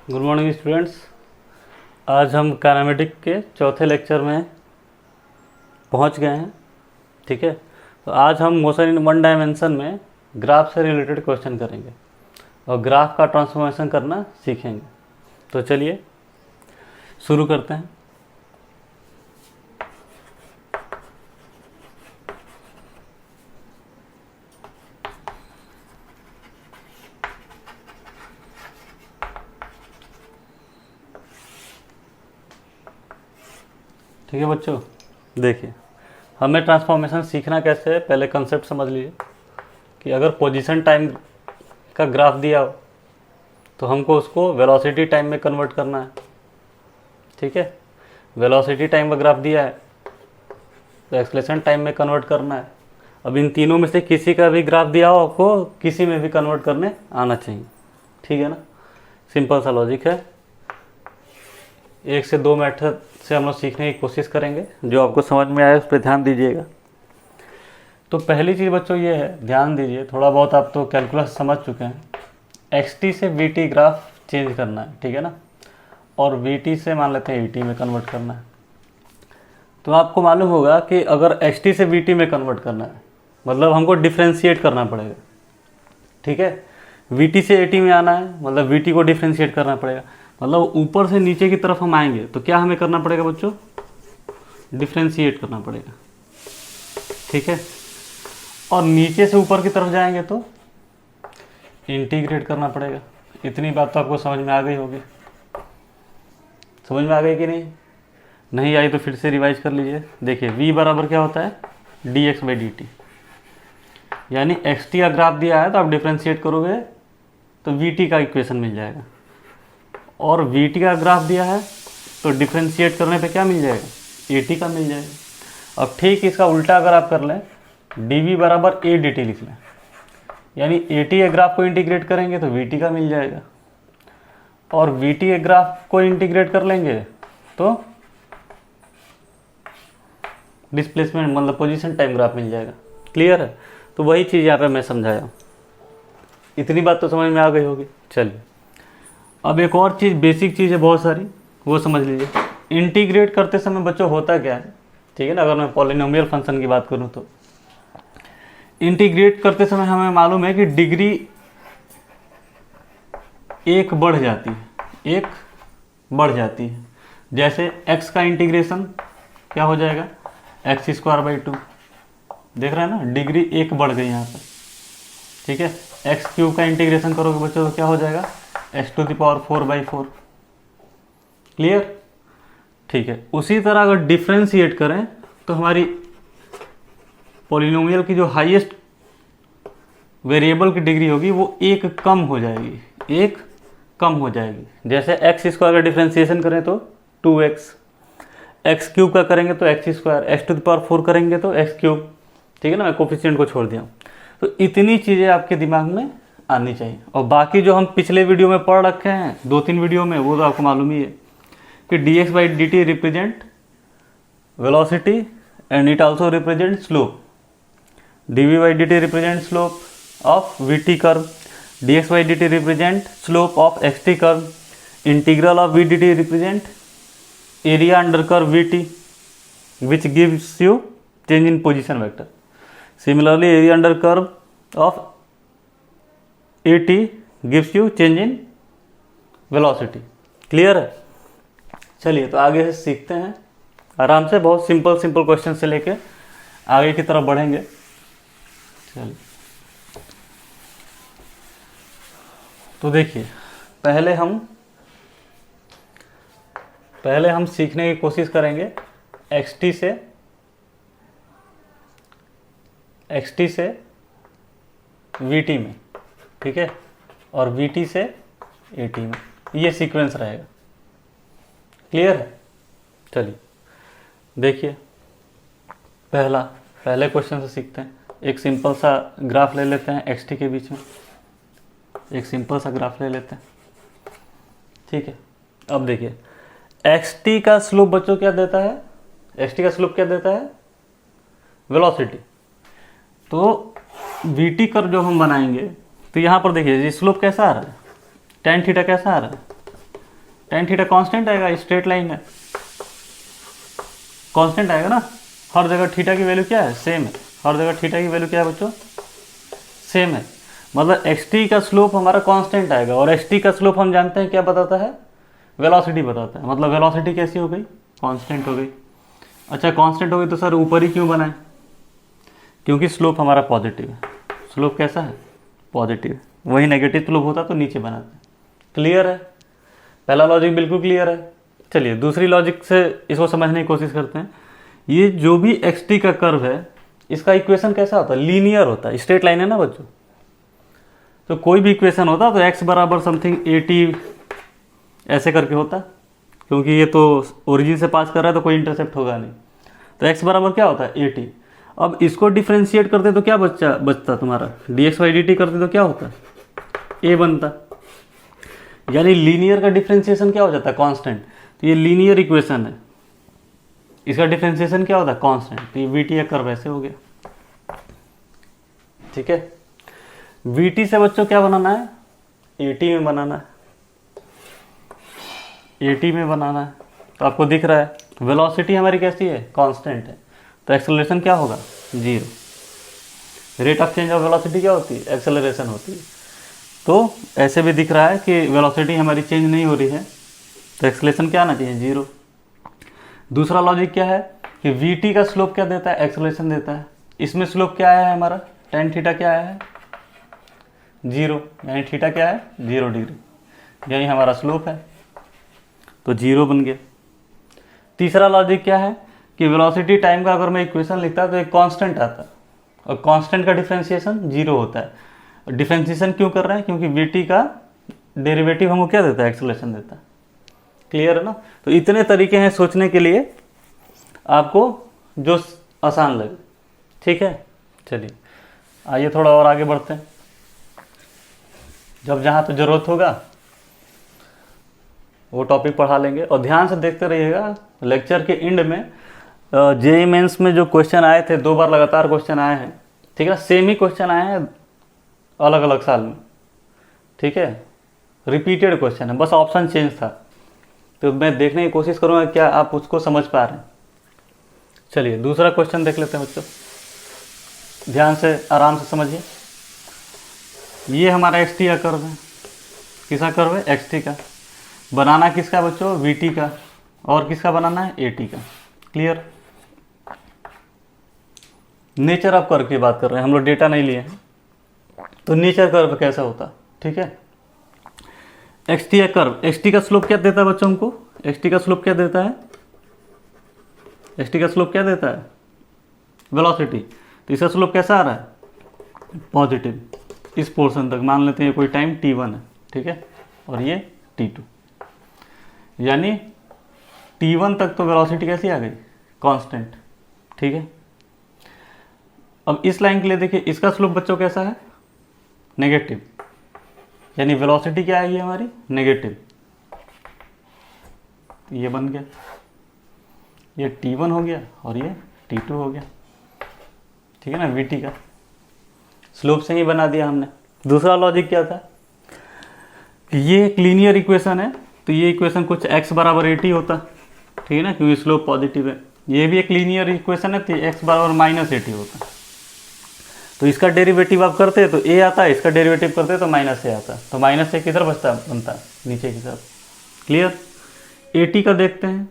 Good morning students. आज हम kinematic के चौथे लेक्चर में पहुंच गए हैं। ठीक है, तो आज हम मोशन इन वन डायमेंशन में ग्राफ से रिलेटेड क्वेश्चन करेंगे और ग्राफ का ट्रांसफॉर्मेशन करना सीखेंगे। तो चलिए शुरू करते हैं। ठीक है बच्चों, देखिए हमें ट्रांसफॉर्मेशन सीखना कैसे है, पहले कंसेप्ट समझ लीजिए कि अगर पोजीशन टाइम का ग्राफ दिया हो तो हमको उसको वेलोसिटी टाइम में कन्वर्ट करना है। ठीक है, वेलोसिटी टाइम का ग्राफ दिया है तो एक्सेलरेशन टाइम में कन्वर्ट करना है। अब इन तीनों में से किसी का भी ग्राफ दिया हो आपको किसी में भी कन्वर्ट करने आना चाहिए। ठीक है ना, सिंपल सा लॉजिक है। 1 से 2 मेथड से हम लोग सीखने की कोशिश करेंगे, जो आपको समझ में आए उस पर ध्यान दीजिएगा। तो पहली चीज़ बच्चों ये है, ध्यान दीजिए, थोड़ा बहुत आप तो कैलकुलस समझ चुके हैं। xt से vt ग्राफ चेंज करना है, ठीक है ना, और vt से मान लेते हैं et में कन्वर्ट करना है। तो आपको मालूम होगा कि अगर xt से vt में कन्वर्ट करना है मतलब हमको डिफ्रेंशिएट करना पड़ेगा। ठीक है, vt से at में आना है मतलब vt को डिफ्रेंशिएट करना पड़ेगा। मतलब ऊपर से नीचे की तरफ हम आएंगे तो क्या हमें करना पड़ेगा बच्चों, डिफ्रेंशिएट करना पड़ेगा। ठीक है, और नीचे से ऊपर की तरफ जाएंगे तो इंटीग्रेट करना पड़ेगा। इतनी बात तो आपको समझ में आ गई होगी। समझ में आ गई कि नहीं? नहीं आई तो फिर से रिवाइज कर लीजिए। देखिए v बराबर क्या होता है, dx/dt, यानी xt का ग्राफ दिया है तो आप डिफ्रेंशिएट करोगे तो vt का इक्वेशन मिल जाएगा, और vt का ग्राफ दिया है तो डिफ्रेंशिएट करने पे क्या मिल जाएगा, at का मिल जाएगा। अब ठीक इसका उल्टा अगर आप कर लें, dv बराबर a dt लिख लें, यानी at के ग्राफ को इंटीग्रेट करेंगे तो vt का मिल जाएगा, और vt के ग्राफ को इंटीग्रेट कर लेंगे तो डिस्प्लेसमेंट मतलब पोजीशन टाइम ग्राफ मिल जाएगा। क्लियर है? तो वही चीज़ यहाँ पे मैं समझाया। इतनी बात तो समझ में आ गई होगी। चलिए अब एक और चीज़, बेसिक चीज़ है बहुत सारी, वो समझ लीजिए। इंटीग्रेट करते समय बच्चों होता क्या है, ठीक है ना, अगर मैं पॉलिनोमियल फंक्शन की बात करूँ तो इंटीग्रेट करते समय हमें मालूम है कि डिग्री एक बढ़ जाती है, एक बढ़ जाती है। जैसे x का इंटीग्रेशन क्या हो जाएगा, x²/2। देख रहे हैं ना, डिग्री एक बढ़ गई यहाँ पर। ठीक है, x³ का इंटीग्रेशन करोगे बच्चों तो क्या हो जाएगा, x⁴/4। क्लियर? ठीक है, उसी तरह अगर डिफ्रेंशिएट करें तो हमारी पॉलिनोमियल की जो हाईएस्ट वेरिएबल की डिग्री होगी वो एक कम हो जाएगी, एक कम हो जाएगी। जैसे x² का डिफ्रेंशिएशन करें तो 2x, x³ का करेंगे तो x², x⁴ करेंगे तो x³। ठीक है ना, मैं कोफिशिएंट को छोड़ दिया। तो इतनी चीज़ें आपके दिमाग में आनी चाहिए। और बाकी जो हम पिछले वीडियो में पढ़ रखे हैं 2-3 वीडियो में, वो तो आपको मालूम ही है कि dx/dt represent velocity and it also represent slope, dv/dt represent slope of vt curve, dx/dt represent slope of xt curve, integral of vdt represent area under curve vt which gives you change in position vector. Similarly, area under curve of at gives you change in velocity. Clear है? चलिए तो आगे से सीखते हैं आराम से, बहुत सिंपल सिंपल क्वेश्चन से लेके आगे की तरफ बढ़ेंगे। चलिए तो देखिए, पहले हम सीखने की कोशिश करेंगे xt से vt में, ठीक है, और vt से at में। ये सीक्वेंस रहेगा। क्लियर है? चलिए देखिए, पहले क्वेश्चन से सीखते हैं। एक सिंपल सा ग्राफ ले लेते हैं xt के बीच में, एक सिंपल सा ग्राफ ले लेते हैं। ठीक है, अब देखिए xt का स्लोप बच्चों क्या देता है, xt का स्लोप क्या देता है, वेलोसिटी। तो vt कर्व जो हम बनाएंगे तो यहाँ पर देखिए ये स्लोप कैसा आ रहा है, tan थीटा कैसा आ रहा है, tan थीटा कांस्टेंट आएगा, स्ट्रेट लाइन है, कांस्टेंट आएगा ना, हर जगह थीटा की वैल्यू क्या है, सेम है, हर जगह थीटा की वैल्यू क्या है बच्चों, सेम है, मतलब xt का स्लोप हमारा कांस्टेंट आएगा, और xt का स्लोप हम जानते हैं क्या बताता है, वेलोसिटी बताता है, मतलब वेलोसिटी कैसी हो गई, कांस्टेंट हो गई। अच्छा कांस्टेंट हो गई तो सर ऊपर ही क्यों बनाए, क्योंकि स्लोप हमारा पॉजिटिव है, स्लोप कैसा है, पॉजिटिव है, वही नेगेटिव स्लोप होता तो नीचे बनाते। क्लियर है, पहला लॉजिक बिल्कुल क्लियर है। चलिए दूसरी लॉजिक से इसको समझने की कोशिश करते हैं। ये जो भी xt का कर्व है इसका इक्वेशन कैसा होता है, लीनियर होता है, स्ट्रेट लाइन है ना बच्चों, तो कोई भी इक्वेशन होता तो x बराबर समथिंग 80 ऐसे करके होता, क्योंकि ये तो ओरिजिन से पास कर रहा है तो कोई इंटरसेप्ट होगा नहीं, तो x बराबर क्या होता है 80। अब इसको डिफ्रेंशिएट करते तो क्या बचता तुम्हारा, dx/dt करते तो क्या होता, a बनता, यानी लीनियर का डिफ्रेंशिएशन क्या हो जाता है, कांस्टेंट। तो ये लीनियर इक्वेशन है, इसका डिफ्रेंशिएशन क्या होता है, कांस्टेंट, तो ये vt का कर्व ऐसे हो गया। ठीक है, vt से बच्चों क्या बनाना है, at में बनाना है, at में बनाना है। तो आपको दिख रहा है वेलोसिटी हमारी कैसी है, कांस्टेंट है, तो एक्सेलरेशन क्या होगा, 0। Rate of change of velocity क्या होती है, एक्सेलरेशन होती है। तो ऐसे भी दिख रहा है कि वेलोसिटी हमारी चेंज नहीं हो रही है, तो एक्सेलरेशन क्या आना चाहिए, 0। दूसरा लॉजिक क्या है कि vt का स्लोप क्या देता है, एक्सेलरेशन देता है। इसमें स्लोप क्या आया है हमारा, tan थीटा क्या आया है, 0, यानी थीटा क्या है, 0 डिग्री, यही हमारा स्लोप है, तो 0 बन गया। तीसरा लॉजिक क्या है कि वेलोसिटी टाइम का अगर मैं इक्वेशन लिखता तो एक कांस्टेंट आता, और कांस्टेंट का डिफरेंशिएशन 0 होता है। डिफरेंशिएशन क्यों कर रहे हैं, क्योंकि vt का डेरिवेटिव हमको क्या देता है, एक्सेलरेशन देता है। क्लियर है ना। तो इतने तरीके हैं सोचने के लिए, आपको जो आसान लगे। ठीक है, चलिए आइए थोड़ा और आगे बढ़ते हैं, जब जहाँ पे ज़रूरत होगा वो टॉपिक पढ़ा लेंगे। और ध्यान से देखते रहिएगा, लेक्चर के एंड में जेईई मेंस में जो क्वेश्चन आए थे, 2 बार लगातार क्वेश्चन आए हैं, ठीक है, सेम ही क्वेश्चन आए हैं अलग अलग साल में, ठीक है, रिपीटेड क्वेश्चन है, बस ऑप्शन चेंज था। तो मैं देखने की कोशिश करूँगा क्या आप उसको समझ पा रहे हैं। चलिए दूसरा क्वेश्चन देख लेते हैं बच्चों, ध्यान से आराम से समझिए। ये हमारा xt का कर्व है, किसका कर्व है, xt का। बनाना किसका बच्चों, vt का, और किसका बनाना है, at का। क्लियर। नेचर ऑफ कर्व की बात कर रहे हैं हम लोग, डेटा नहीं लिए हैं, तो नेचर कर्व कैसा होता, ठीक है। xt का कर्व, xt का स्लोप क्या देता है बच्चों हमको, xt का स्लोप क्या देता है, xt का स्लोप क्या देता है, वेलोसिटी। तो इसका स्लोप कैसा आ रहा है, पॉजिटिव, इस पोर्शन तक मान लेते हैं कोई टाइम t1 है, ठीक है, और ये t2, यानी t1 तक तो वेलोसिटी कैसी आ गई, कांस्टेंट, ठीक है। अब इस लाइन के लिए देखिए, इसका स्लोप बच्चों कैसा है, नेगेटिव, यानी वेलोसिटी क्या आएगी हमारी, नेगेटिव। ये बन गया, ये t1 हो गया और ये t2 हो गया, ठीक है ना, vt का स्लोप से ही बना दिया हमने। दूसरा लॉजिक क्या था कि ये एक लीनियर इक्वेशन है, तो ये इक्वेशन कुछ x बराबर 80 होता, ठीक है ना, क्योंकि स्लोप पॉजिटिव है। ये भी एक लीनियर इक्वेशन है, तो x बराबर -80 होता। तो इसका डेरिवेटिव आप करते तो a आता है, इसका डेरिवेटिव करते तो -a आता, तो -a किधर बचता बनता है, नीचे की तरफ। क्लियर। at का देखते हैं,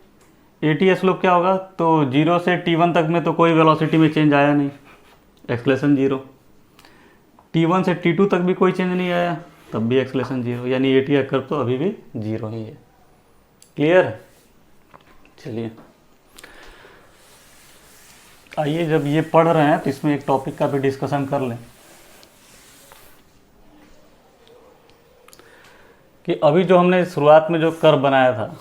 at स्लोप क्या होगा, तो 0 से t1 तक में तो कोई वेलोसिटी में चेंज आया नहीं, एक्सेलरेशन 0। t1 से t2 तक भी कोई चेंज नहीं आया, तब भी एक्सेलरेशन 0, यानी at का कर्व तो अभी भी 0 ही है। क्लियर। चलिए आइए, जब ये पढ़ रहे हैं तो इसमें एक टॉपिक का भी डिस्कशन कर लें कि अभी जो हमने शुरुआत में जो कर्व बनाया था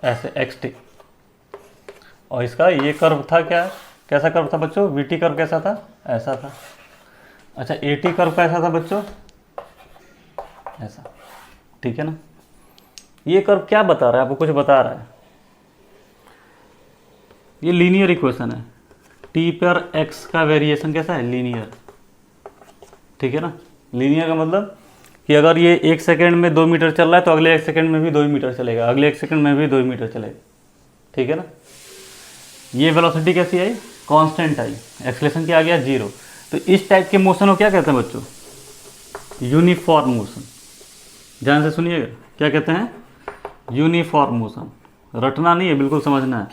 ऐसे xt, और इसका ये कर्व था क्या, कैसा कर्व था बच्चों, vt कर्व कैसा था, ऐसा था। अच्छा at कर्व कैसा था बच्चों, ऐसा, ठीक है ना। ये कर्व क्या बता रहा है, आपको कुछ बता रहा है, ये लीनियर इक्वेशन है, t पर x का वेरिएशन कैसा है, लीनियर, ठीक है ना। लीनियर का मतलब कि अगर ये 1 सेकेंड में 2 मीटर चल रहा है तो अगले 1 सेकेंड में भी 2 मीटर चलेगा, अगले 1 सेकेंड में भी 2 मीटर चलेगा, ठीक है ना। ये वेलोसिटी कैसी आई, कांस्टेंट आई, एक्सेलरेशन क्या आ गया 0। तो इस टाइप के मोशन को क्या कहते हैं बच्चों, यूनिफॉर्म मोशन। ध्यान से सुनिएगा, क्या कहते हैं, यूनिफॉर्म मोशन। रटना नहीं है, बिल्कुल समझना है।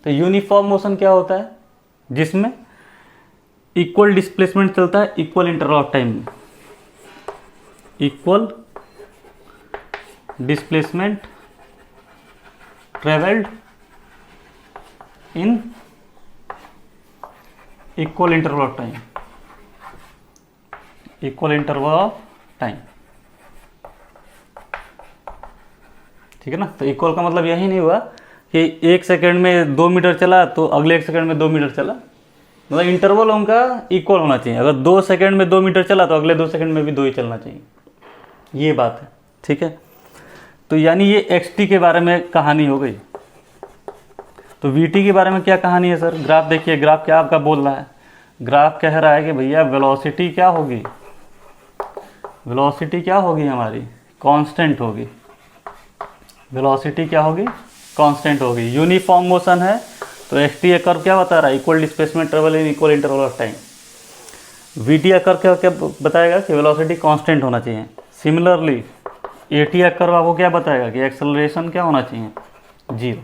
तो यूनिफॉर्म मोशन क्या होता है, जिसमें इक्वल डिस्प्लेसमेंट चलता है इक्वल इंटरवल ऑफ टाइम में, equal displacement travelled in equal interval of time, equal interval of time, ठीक है ना। तो इक्वल का मतलब यही नहीं हुआ कि 1 सेकेंड में 2 मीटर चला तो अगले 1 सेकेंड में 2 मीटर चला, मतलब इंटरवल उनका इक्वल होना चाहिए। अगर 2 सेकेंड में 2 मीटर चला तो अगले 2 सेकेंड में भी 2 ही चलना चाहिए, ये बात है, ठीक है। तो यानी ये xt के बारे में कहानी हो गई। तो vt के बारे में क्या कहानी है सर, ग्राफ देखिए, ग्राफ क्या आपका बोल रहा है, ग्राफ कह रहा है कि भैया वेलोसिटी क्या होगी, वेलोसिटी क्या होगी हमारी, कांस्टेंट होगी, वेलोसिटी क्या होगी, कांस्टेंट होगी। यूनिफॉर्म मोशन है तो xt का कर्व क्या बता रहा है, equal displacement travel in equal interval of time. vt का कर्व क्या बताएगा कि वेलोसिटी कांस्टेंट होना चाहिए। सिमिलरली at का कर्व आपको क्या बताएगा कि एक्सेलरेशन क्या होना चाहिए, 0।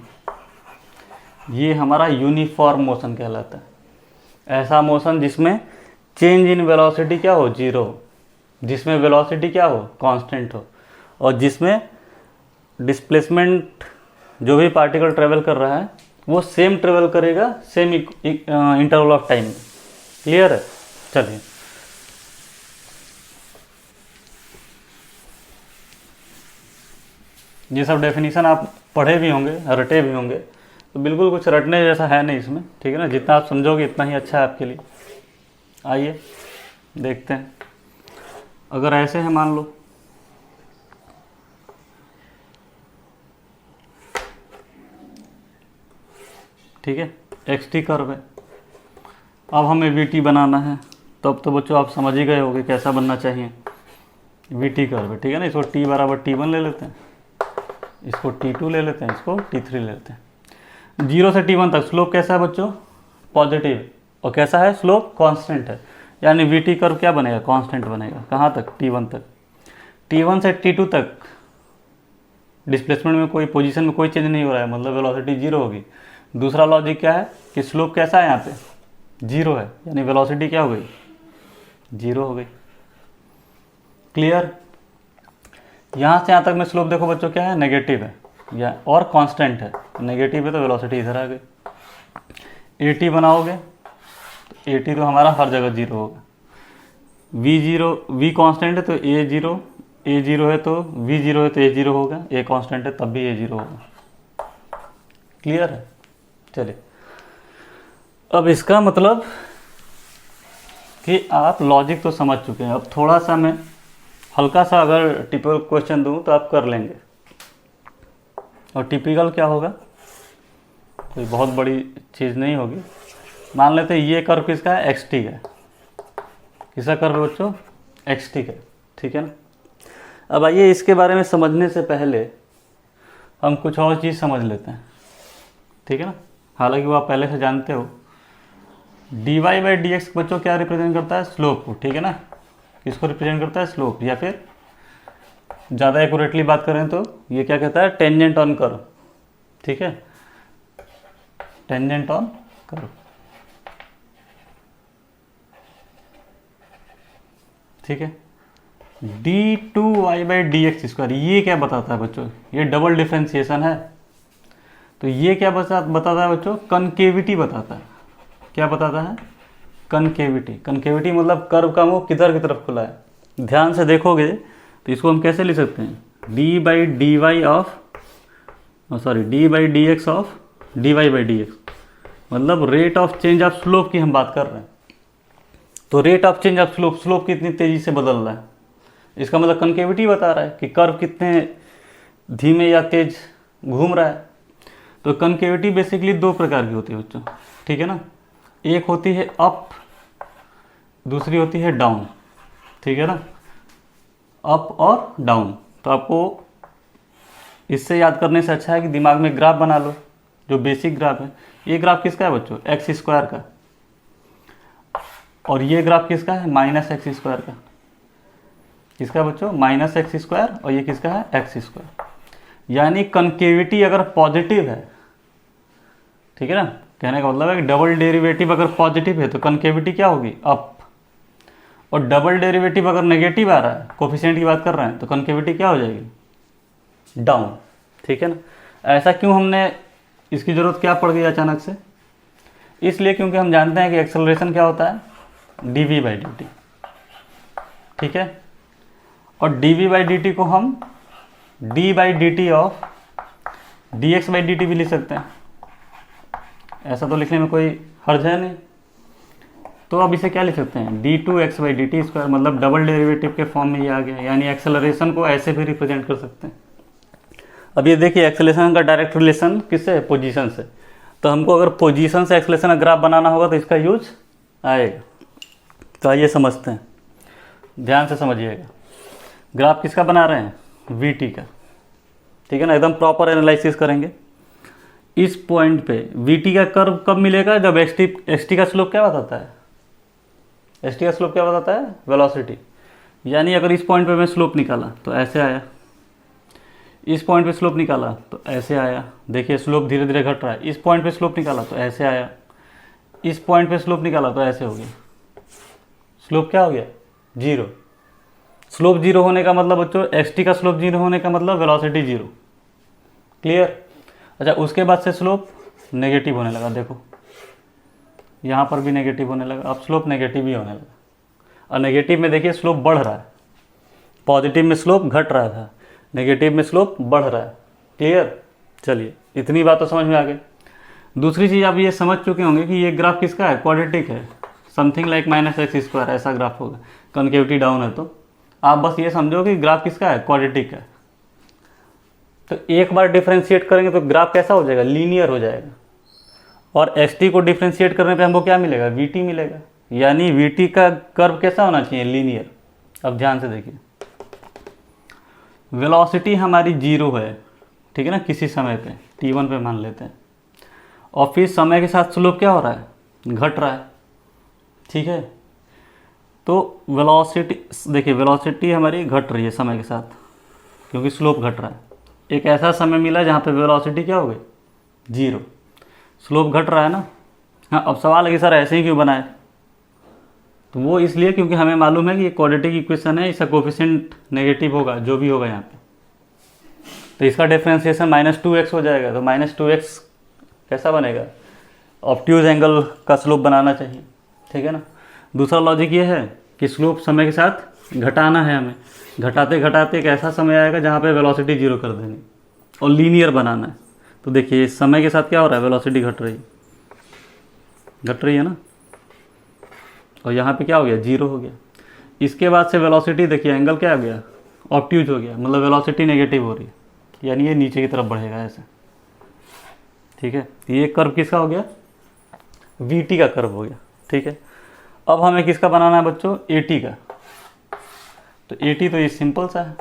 ये हमारा यूनिफॉर्म मोशन कहलाता है। ऐसा मोशन जिसमें चेंज इन वेलोसिटी क्या हो, 0 हो, जिसमें वेलोसिटी क्या हो, कांस्टेंट हो, और जिसमें डिस्प्लेसमेंट जो भी पार्टिकल ट्रेवल कर रहा है वो सेम ट्रेवल करेगा same interval of time. Clear है, चलिए ये सब डेफिनेशन आप पढ़े भी होंगे, रटे भी होंगे, तो बिल्कुल कुछ रटने जैसा है नहीं इसमें, ठीक है ना। जितना आप समझोगे इतना ही अच्छा है आपके लिए। आइए देखते हैं, अगर ऐसे है मान लो, ठीक है, xt कर्व है, अब हमें vt बनाना है। तब तो बच्चों आप समझ ही गए होंगे कैसा बनना चाहिए, vt कर्व है, ठीक है ना। इसको t बराबर t1 ले लेते हैं, इसको t2 ले लेते हैं, इसको t3 ले लेते हैं। 0 से t1 तक स्लोप कैसा है बच्चों, पॉजिटिव, और कैसा है, स्लोप कांस्टेंट है, यानी vt कर्व क्या बनेगा, कांस्टेंट बनेगा। कहाँ तक, t1 तक। t1 से t2 तक डिस्प्लेसमेंट में कोई पोजीशन में कोई चेंज नहीं हो रहा है, मतलब वेलोसिटी 0 होगी। दूसरा लॉजिक क्या है कि स्लोप कैसा है, यहाँ पे 0 है, यानी वेलोसिटी क्या हो गई, 0 हो गई। क्लियर। यहाँ से यहाँ तक में स्लोप देखो बच्चों क्या है, नेगेटिव है या और कांस्टेंट है, नेगेटिव है तो वेलोसिटी इधर आ गई। at बनाओगे तो at तो हमारा हर जगह 0 होगा। v कांस्टेंट है तो a0 है तो v0 है तो a0 होगा, a कांस्टेंट है तब भी a0 होगा। क्लियर है, चलिए। अब इसका मतलब कि आप लॉजिक तो समझ चुके हैं। अब थोड़ा सा मैं हल्का सा अगर टिपिकल क्वेश्चन दूं तो आप कर लेंगे। और टिपिकल क्या होगा, कोई बहुत बड़ी चीज़ नहीं होगी। मान लेते हैं ये कर्व किसका है, xt का। किसका कर्व है बच्चों, xt का, ठीक है ना। अब आइए इसके बारे में समझने से पहले हम कुछ और चीज़ समझ लेते हैं, ठीक है ना। हालांकि वो आप पहले से जानते हो। dy बाई डी एक्स बच्चों क्या रिप्रेजेंट करता है, स्लोप को, ठीक है ना। किसको रिप्रेजेंट करता है, स्लोप, या फिर ज़्यादा एक्यूरेटली बात करें तो ये क्या कहता है, टेंजेंट ऑन कर्व, ठीक है, टेंजेंट ऑन कर्व, ठीक है। d2y by d x square ये क्या बताता है बच्चों, ये डबल डिफ्रेंसिएशन है। तो ये क्या बताता है बच्चों, कनकेविटी बताता है। क्या बताता है, कनकेविटी। कनकेविटी मतलब कर्व का मुंह किधर की तरफ खुला है। ध्यान से देखोगे तो इसको हम कैसे लिख सकते हैं, d by d y of, sorry d by d x of d y by d x, मतलब rate of change of slope की हम बात कर रहे हैं। तो rate of change of slope, slope कितनी तेजी से बदल रहा है, इसका मतलब कनकेविटी बता रहा है कि कर्व कितने धीमे या तेज घूम रहा है। तो कनकेविटी बेसिकली 2 प्रकार की होती है बच्चों, ठीक है ना। एक होती है अप, दूसरी होती है डाउन, ठीक है ना। अप और डाउन। तो आपको इससे याद करने से अच्छा है कि दिमाग में ग्राफ बना लो, जो बेसिक ग्राफ है। ये ग्राफ किसका है बच्चों? एक्स स्क्वायर का। और ये ग्राफ किसका है? माइनस एक्स स्क्वायर का। किसका है बच्चों? Minus x square. और ये किसका है? X square. यानी कनकेविटी अगर पॉजिटिव है, ठीक है ना, कहने का मतलब है कि डबल डेरिवेटिव अगर पॉजिटिव है तो कनकेविटी क्या होगी? अप। और डबल डेरिवेटिव अगर नेगेटिव आ रहा है, कोफिशिएंट की बात कर रहे हैं, तो कनकेविटी क्या हो जाएगी? डाउन। ठीक है ना। ऐसा क्यों, हमने इसकी जरूरत क्या पड़ गई अचानक से? इसलिए क्योंकि हम जानते हैं कि एक्सेलरेशन क्या होता है? dv by dt। ठीक है। और dv बाई dt को हम d by D T of dx by dt भी लिख सकते हैं। ऐसा तो लिखने में कोई हर्ज है नहीं। तो अब इसे क्या लिख सकते हैं? d2x by D T square, मतलब डबल डेरिवेटिव के फॉर्म में ये आ गया। यानी एक्सेलरेशन को ऐसे भी रिप्रेजेंट कर सकते हैं। अब ये देखिए, एक्सेलरेशन का डायरेक्ट रिलेशन किससे है? पोजीशन से। तो हमको अगर पोजीशन से एक्सेलरेशन का ग्राफ बनाना होगा तो इसका यूज आएगा। तो आइए समझते हैं, ध्यान से समझिएगा। ग्राफ किसका बना रहे हैं? वीटी का। ठीक है ना, एकदम प्रॉपर एनालिसिस करेंगे। इस पॉइंट पे वीटी का कर्व कब मिलेगा? जब एक्सटी का स्लोप क्या बताता है? एक्सटी का स्लोप क्या बताता है? वेलोसिटी। यानी अगर इस पॉइंट पे मैं स्लोप निकाला तो ऐसे आया, इस पॉइंट पे स्लोप निकाला तो ऐसे आया। देखिए स्लोप धीरे धीरे घट रहा है। इस पॉइंट पे स्लोप निकाला तो ऐसे आया, इस पॉइंट पे स्लोप निकाला तो ऐसे हो गया। स्लोप क्या हो गया? जीरो। स्लोप जीरो होने का मतलब बच्चों, एक्सटी का स्लोप जीरो होने का मतलब वेलोसिटी जीरो। क्लियर? अच्छा, उसके बाद से स्लोप नेगेटिव होने लगा। देखो यहाँ पर भी नेगेटिव होने लगा। अब स्लोप नेगेटिव ही होने लगा। और नेगेटिव में देखिए स्लोप बढ़ रहा है। पॉजिटिव में स्लोप घट रहा था, नेगेटिव में स्लोप बढ़ रहा है। क्लियर? चलिए, इतनी बात तो समझ में आ गई। दूसरी चीज़ आप ये समझ चुके होंगे कि ये ग्राफ किसका है? क्वाड्रेटिक है। Something like minus x square ऐसा ग्राफ होगा। कनकेविटी डाउन है तो आप बस ये समझो कि ग्राफ किसका है? क्वाड्रेटिक है। तो एक बार डिफ्रेंशिएट करेंगे तो ग्राफ कैसा हो जाएगा? लीनियर हो जाएगा। और एस टी को डिफ्रेंशिएट करने पे हमको क्या मिलेगा? वी टी मिलेगा। यानी वी टी का कर्व कैसा होना चाहिए? लीनियर। अब ध्यान से देखिए, वेलोसिटी हमारी जीरो है, ठीक है ना, किसी समय पे t1 पे मान लेते हैं। और फिर समय के साथ स्लोप क्या हो रहा है? घट रहा है। ठीक है। तो वेलोसिटी देखिए, वेलोसिटी हमारी घट रही है समय के साथ, क्योंकि स्लोप घट रहा है। एक ऐसा समय मिला जहाँ पे वेलोसिटी क्या हो गई? जीरो। स्लोप घट रहा है ना। हाँ, अब सवाल है कि सर ऐसे ही क्यों बनाए? तो वो इसलिए क्योंकि हमें मालूम है कि ये क्वाड्रेटिक इक्वेशन है, इसका कोफिशिएंट नेगेटिव होगा, जो भी होगा यहाँ पे। तो इसका डिफरेंशिएशन -2x हो जाएगा। तो -2x कैसा बनेगा? ऑब्ट्यूज एंगल का स्लोप बनाना चाहिए। ठीक है ना। दूसरा लॉजिक ये है कि स्लोप समय के साथ घटाना है हमें। घटाते घटाते एक ऐसा समय आएगा जहाँ पे वेलोसिटी जीरो कर देनी और लीनियर बनाना है। तो देखिए समय के साथ क्या हो रहा है? वेलोसिटी घट रही है ना। और यहाँ पे क्या हो गया? जीरो हो गया। इसके बाद से वेलोसिटी देखिए, एंगल क्या हो गया? ऑब्ट्यूज हो गया, मतलब वेलोसिटी नेगेटिव हो रही है। यानी ये नीचे की तरफ बढ़ेगा ऐसे। ठीक है। ये कर्व किसका हो गया? वीटी का कर्व हो गया। ठीक है। अब हमें किसका बनाना है बच्चों? एटी का। तो एटी तो ये सिंपल सा है।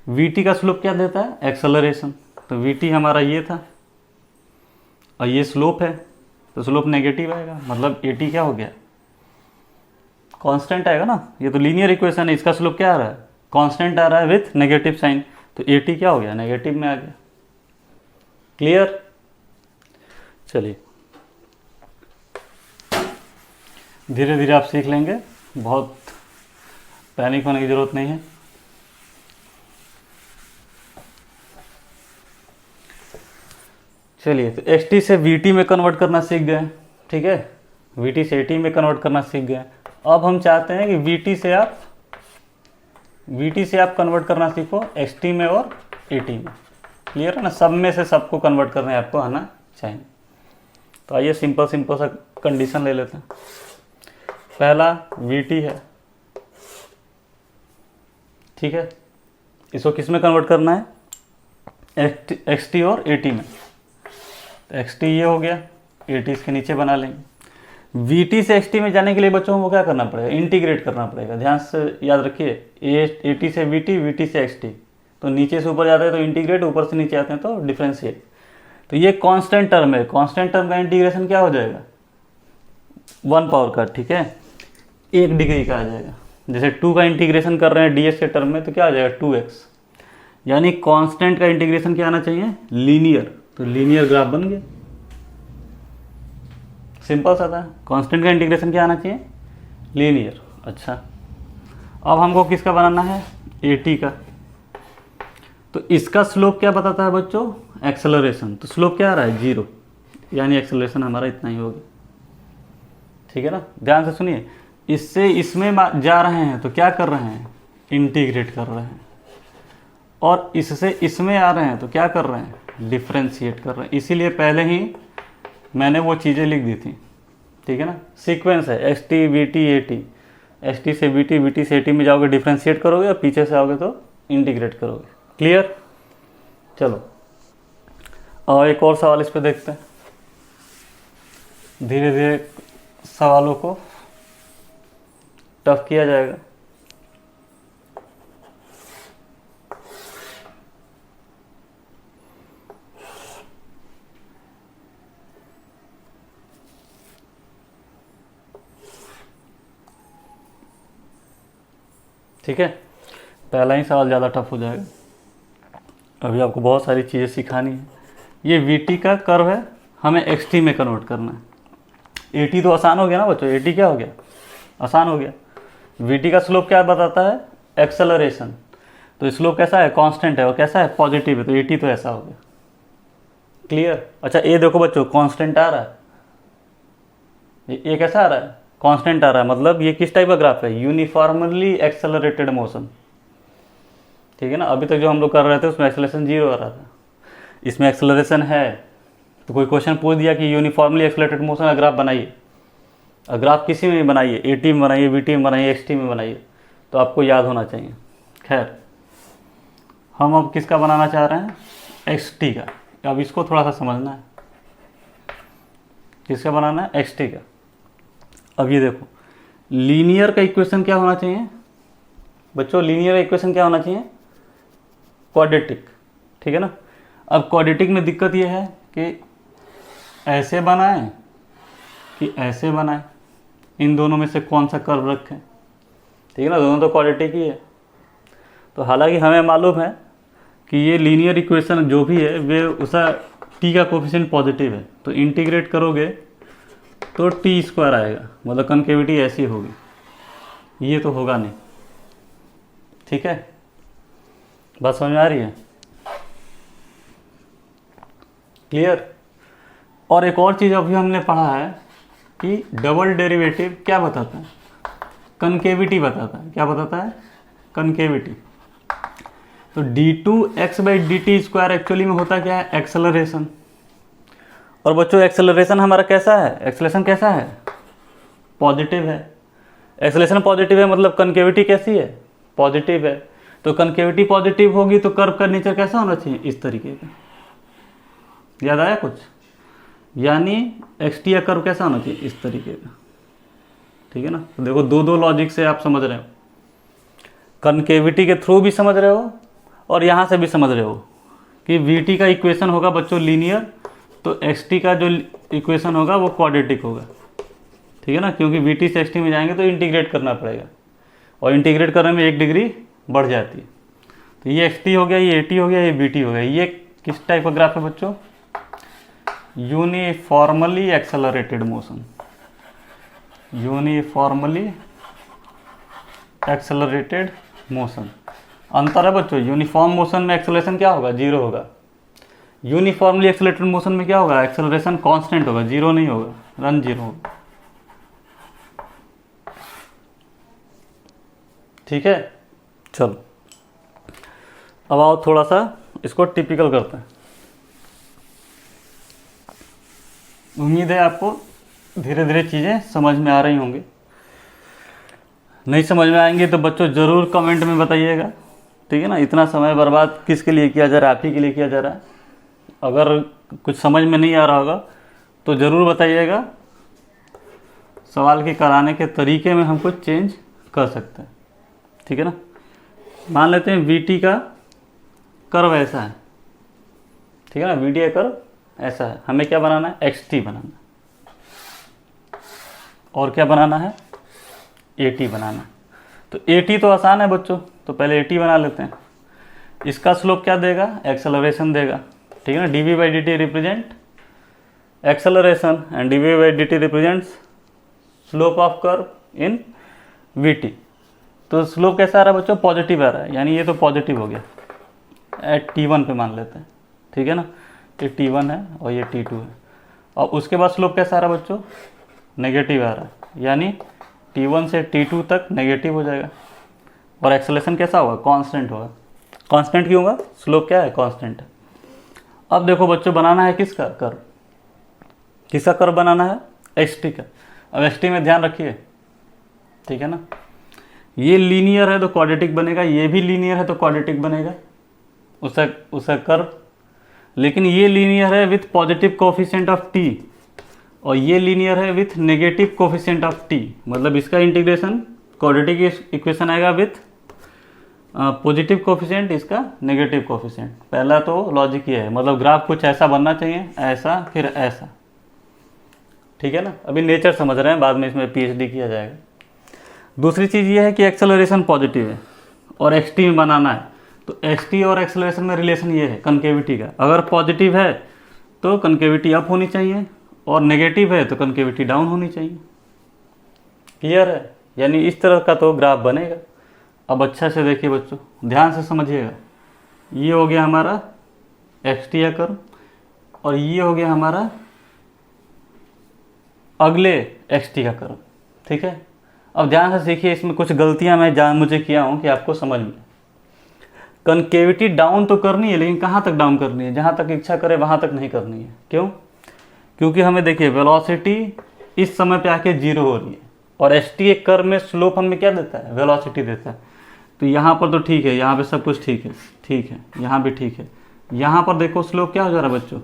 वीटी का स्लोप क्या देता है? एक्सेलरेशन। तो वीटी हमारा ये था और ये स्लोप है, तो स्लोप नेगेटिव आएगा, मतलब एटी क्या हो गया? कांस्टेंट आएगा ना। ये तो लीनियर इक्वेशन है, इसका स्लोप क्या आ रहा है? कांस्टेंट आ रहा है विथ नेगेटिव साइन। तो एटी क्या हो गया? नेगेटिव में आ गया। क्लियर? चलिए, धीरे धीरे आप सीख लेंगे, बहुत पैनिक होने की ज़रूरत नहीं है। चलिए, तो एस टी से वी टी में कन्वर्ट करना सीख गए। ठीक है। वी टी से ए टी में कन्वर्ट करना सीख गए। अब हम चाहते हैं कि वी टी से आप कन्वर्ट करना सीखो एस टी में और ए टी में। क्लियर है ना। सब में से सबको कन्वर्ट करने आपको आना चाहिए। तो आइए सिंपल सा कंडीशन ले लेते हैं। पहला वी टी है, ठीक है। इसको किस में कन्वर्ट करना है? एक्स टी और ए टी में। एक्स टी ये हो गया, ए टी इसके नीचे बना लेंगे। वी टी से एक्स टी में जाने के लिए बच्चों को क्या करना पड़ेगा, इंटीग्रेट करना पड़ेगा। ध्यान से याद रखिए, ए टी से वी टी से एक्स टी, तो नीचे से ऊपर जाते हैं तो इंटीग्रेट, ऊपर से नीचे आते हैं तो डिफ्रेंशिएट। तो ये कांस्टेंट टर्म है, कांस्टेंट टर्म का इंटीग्रेशन क्या हो जाएगा, 1 पावर का, ठीक है, 1 डिग्री का आ जाएगा। जैसे 2 का इंटीग्रेशन कर रहे हैं डी एक्स के टर्म में तो क्या आ जाएगा 2x, यानी कांस्टेंट का इंटीग्रेशन क्या आना चाहिए, लीनियर। तो लीनियर ग्राफ बन गया, सिंपल सा था। कांस्टेंट का इंटीग्रेशन क्या आना चाहिए, लीनियर। अच्छा, अब हमको किसका बनाना है, ए टी का। तो इसका स्लोप क्या बताता है बच्चों, एक्सेलरेशन। तो स्लोप क्या आ रहा है 0, यानी एक्सेलरेशन हमारा इतना ही होगा, ठीक है ना। ध्यान से सुनिए, इससे इसमें जा रहे हैं तो क्या कर रहे हैं, इंटीग्रेट कर रहे हैं, और इससे इसमें आ रहे हैं तो क्या कर रहे हैं, डिफ्रेंशिएट कर रहे हैं। इसीलिए पहले ही मैंने वो चीज़ें लिख दी थी, ठीक है ना। सीक्वेंस है S T V T A T, S T से वी टी से ए टी में जाओगे डिफ्रेंशिएट करोगे, और पीछे से आओगे तो इंटीग्रेट करोगे। क्लियर। चलो और एक और सवाल इस पे देखते हैं, धीरे धीरे सवालों को टफ किया जाएगा। ठीक है, पहला ही सवाल ज़्यादा टफ हो जाएगा, अभी आपको बहुत सारी चीज़ें सिखानी है। ये वी टी का कर्व है, हमें एक्स टी में कन्वर्ट करना है। ए टी तो आसान हो गया ना बच्चों, ए टी क्या हो गया, आसान हो गया। वी टी का स्लोप क्या बताता है, एक्सेलरेशन। तो स्लोप कैसा है, कांस्टेंट है, और कैसा है, पॉजिटिव है, तो ए टी तो ऐसा हो गया। क्लियर। अच्छा ये देखो बच्चों, कांस्टेंट आ रहा है, ये कैसा आ रहा है, कांस्टेंट आ रहा है, मतलब ये किस टाइप का ग्राफ है, यूनिफॉर्मली एक्सेलरेटेड मोशन, ठीक है ना। अभी तक जो हम लोग कर रहे थे उसमें एक्सेलरेशन 0 आ रहा था, इसमें एक्सेलरेशन है। तो कोई क्वेश्चन पूछ दिया कि यूनिफॉर्मली एक्सेलरेटेड मोशन का ग्राफ बनाइए, और ग्राफ किसी में भी बनाइए, ए टी में बनाइए, वी टी में बनाइए, एक्स टी में बनाइए, तो आपको याद होना चाहिए। खैर हम अब किसका बनाना चाह रहे हैं, एक्स टी का। अब इसको थोड़ा सा समझना है, किसका बनाना है, एक्स टी का। अब ये देखो, लीनियर का इक्वेशन क्या होना चाहिए बच्चों, लीनियर का इक्वेशन क्या होना चाहिए, क्वाड्रेटिक, ठीक है ना। अब क्वाड्रेटिक में दिक्कत ये है कि ऐसे बनाएं कि ऐसे बनाएं, इन दोनों में से कौन सा कर्व रखें, ठीक है ना, दोनों तो क्वाड्रेटिक ही है। तो हालांकि हमें मालूम है कि ये लीनियर इक्वेशन जो भी है वे उसका टी का कोफिशिएंट पॉजिटिव है, तो इंटीग्रेट करोगे तो टी स्क्वायर आएगा, मतलब कनकेविटी ऐसी होगी, ये तो होगा नहीं, ठीक है। बात समझ में आ रही है, क्लियर। और एक और चीज़ अभी हमने पढ़ा है कि डबल डेरिवेटिव क्या बताता है, कनकेविटी बताता है। क्या बताता है, कनकेविटी। तो d2x/dt² एक्चुअली में होता क्या है, एक्सेलरेशन। और बच्चों एक्सेलरेशन हमारा कैसा है, एक्सेलरेशन कैसा है, पॉजिटिव है। एक्सेलरेशन पॉजिटिव है मतलब कनकेविटी कैसी है, पॉजिटिव है। तो कनकेविटी पॉजिटिव होगी तो कर्व का नेचर कैसा होना चाहिए, इस तरीके का। याद आया कुछ, यानी एक्स टी का कर्व कैसा होना चाहिए, इस तरीके का, ठीक है ना। तो देखो दो लॉजिक से आप समझ रहे हो, कनकेविटी के थ्रू भी समझ रहे हो और यहाँ से भी समझ रहे हो कि वी टी का इक्वेशन होगा बच्चों लीनियर, तो एक्स टी का जो इक्वेशन होगा वो क्वाड्रेटिक होगा, ठीक है ना। क्योंकि वी टी से एक्स टी में जाएंगे तो इंटीग्रेट करना पड़ेगा, और इंटीग्रेट करने में 1 डिग्री बढ़ जाती है। तो ये एक्स टी हो गया, ये ए टी हो गया, ये बी टी हो गया। ये किस टाइप का ग्राफ है बच्चों, uniformly accelerated motion, uniformly accelerated motion. अंतर है बच्चों, यूनिफॉर्म मोशन में एक्सेलरेशन क्या होगा, 0 होगा। यूनिफॉर्मली एक्सेलरेटेड मोशन में क्या होगा, एक्सेलरेशन कांस्टेंट होगा, 0 नहीं होगा, रन 0 होगा, ठीक है। चलो अब आओ थोड़ा सा इसको टिपिकल करते हैं। उम्मीद है आपको धीरे धीरे चीज़ें समझ में आ रही होंगी। नहीं समझ में आएंगी तो बच्चों ज़रूर कमेंट में बताइएगा, ठीक है ना। इतना समय बर्बाद किसके लिए किया जा रहा है, आप ही के लिए किया जा रहा है। अगर कुछ समझ में नहीं आ रहा होगा तो ज़रूर बताइएगा, सवाल के कराने के तरीके में हम कुछ चेंज कर सकते हैं, ठीक है ना। मान लेते हैं VT का कर्व ऐसा है, ठीक है ना, VT का कर्व ऐसा है, हमें क्या बनाना है, XT बनाना है, और क्या बनाना है, AT बनाना है। तो AT तो आसान है बच्चों, तो पहले AT बना लेते हैं। इसका स्लोप क्या देगा, एक्सेलरेशन देगा, ठीक है ना। dV/dt represent acceleration and dV/dt represents slope of curve in VT। तो स्लोप कैसा आ रहा है बच्चों, पॉजिटिव आ रहा है, यानी ये तो पॉजिटिव हो गया, एट T1 पे मान लेते हैं, ठीक है ना। ये T1 है और ये T2 है, और उसके बाद स्लोप कैसा आ रहा है बच्चों, नेगेटिव आ रहा है, यानी T1 से T2 तक नेगेटिव हो जाएगा। और एक्सेलरेशन कैसा होगा, कांस्टेंट होगा। कांस्टेंट क्यों होगा, स्लोप क्या है, कांस्टेंट है। अब देखो बच्चों, बनाना है किसका कर्व, किसका कर्व बनाना है, XT का। अब XT में ध्यान रखिए, ठीक है ना, ये लीनियर है तो क्वाड्रेटिक बनेगा, ये भी लीनियर है तो क्वाड्रेटिक बनेगा उसका कर्व। लेकिन ये लीनियर है with positive coefficient of T, और ये लीनियर है with negative coefficient of T, मतलब इसका इंटीग्रेशन क्वाड्रेटिक इक्वेशन आएगा विथ पॉजिटिव कोफिशिएंट, इसका नेगेटिव कोफिशिएंट। पहला तो लॉजिक ये है, मतलब ग्राफ कुछ ऐसा बनना चाहिए, ऐसा फिर ऐसा, ठीक है ना। अभी नेचर समझ रहे हैं, बाद में इसमें PhD किया जाएगा। दूसरी चीज़ ये है कि एक्सेलरेशन पॉजिटिव है और XT में बनाना है, तो XT और एक्सेलरेशन में रिलेशन ये है कनकेविटी का, अगर पॉजिटिव है तो कनकेविटी अप होनी चाहिए, और नेगेटिव है तो कनकेविटी डाउन होनी चाहिए। क्लियर है, यानी इस तरह का तो ग्राफ बनेगा। अब अच्छा से देखिए बच्चों, ध्यान से समझिएगा, ये हो गया हमारा XT का कर्व, और ये हो गया हमारा अगले XT का कर्व, ठीक है। अब ध्यान से सीखिए, इसमें कुछ गलतियां मैं जानबूझ किया हूं कि आपको समझ में। कनकेविटी डाउन तो करनी है, लेकिन कहाँ तक डाउन करनी है, जहाँ तक इच्छा करे वहाँ तक नहीं करनी है। क्यों, क्योंकि हमें देखिए वेलोसिटी इस समय पे आके 0 हो रही है, और XT एक कर्व में स्लोप हमें क्या देता है, वेलोसिटी देता है। तो यहाँ पर तो ठीक है, यहाँ पे सब कुछ ठीक है, ठीक है, यहाँ भी ठीक है। यहाँ पर देखो स्लोप क्या हो जा रहा है बच्चों,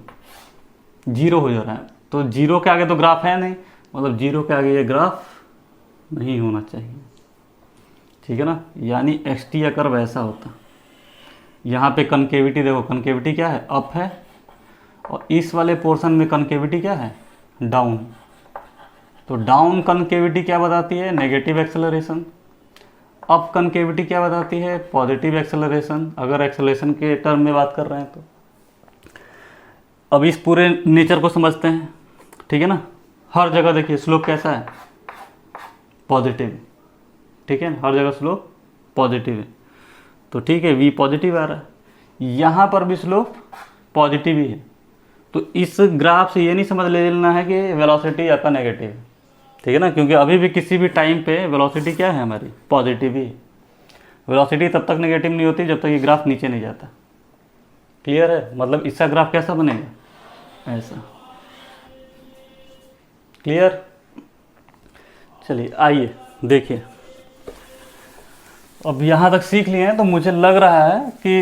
0 हो जा रहा है। तो 0 के आगे तो ग्राफ है नहीं, मतलब 0 के आगे ये ग्राफ नहीं होना चाहिए, ठीक है ना। यानी XT का कर्व ऐसा होता, यहाँ पे कनकेविटी देखो, कनकेविटी क्या है, अप है, और इस वाले पोर्शन में कनकेविटी क्या है, डाउन। तो डाउन कनकेविटी क्या बताती है, नेगेटिव एक्सेलरेशन। अप कनकेविटी क्या बताती है, पॉजिटिव एक्सेलरेशन, अगर एक्सेलरेशन के टर्म में बात कर रहे हैं तो। अब इस पूरे नेचर को समझते हैं, ठीक है ना। हर जगह देखिए स्लोप कैसा है, पॉजिटिव, ठीक है, हर जगह स्लोप पॉजिटिव है, तो ठीक है, V पॉजिटिव आ रहा है, यहाँ पर भी स्लोप पॉजिटिव ही है। तो इस ग्राफ से ये नहीं समझ लेना है कि वेलोसिटी आपका नेगेटिव है, ठीक है ना, क्योंकि अभी भी किसी भी टाइम पे वेलोसिटी क्या है हमारी, पॉजिटिव ही है। वेलोसिटी तब तक नेगेटिव नहीं होती जब तक ये ग्राफ नीचे नहीं जाता। क्लियर है, मतलब इसका ग्राफ कैसा बनेगा, ऐसा। क्लियर, चलिए आइए देखिए, अब यहाँ तक सीख लिए हैं तो मुझे लग रहा है कि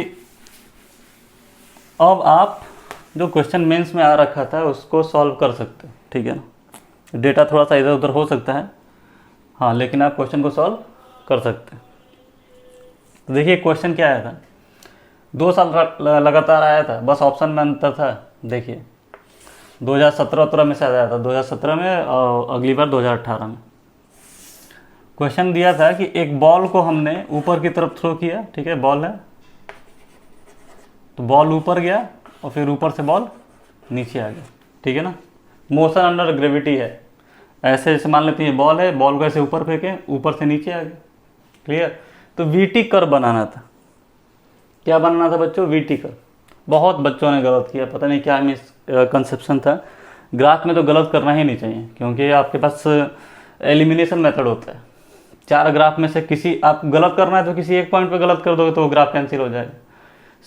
अब आप जो क्वेश्चन मेंस में आ रखा था उसको सॉल्व कर सकते हो, ठीक है ना। डेटा थोड़ा सा इधर उधर हो सकता है, हाँ, लेकिन आप क्वेश्चन को सॉल्व कर सकते हैं। तो देखिए क्वेश्चन क्या आया था, 2 साल लगातार आया था, बस ऑप्शन में अंतर था। देखिए 2017 में शायद आया था, 2017 में, और अगली बार 2018 में। क्वेश्चन दिया था कि एक बॉल को हमने ऊपर की तरफ थ्रो किया, ठीक है, बॉल है, तो बॉल ऊपर गया और फिर ऊपर से बॉल नीचे आ गया, ठीक है ना। मोशन अंडर ग्रेविटी है, ऐसे जैसे मान लेते हैं बॉल है, बॉल को ऐसे ऊपर फेंके, ऊपर से नीचे आ गया। क्लियर, तो VT कर्व बनाना था। क्या बनाना था बच्चों, VT कर्व। बहुत बच्चों ने गलत किया, पता नहीं क्या मिस कंसेप्शन था। ग्राफ में तो गलत करना ही नहीं चाहिए, क्योंकि आपके पास एलिमिनेशन मेथड होता है। 4 ग्राफ में से किसी आप गलत करना है तो किसी एक पॉइंट पे गलत कर दोगे तो वो ग्राफ कैंसिल हो जाएगा।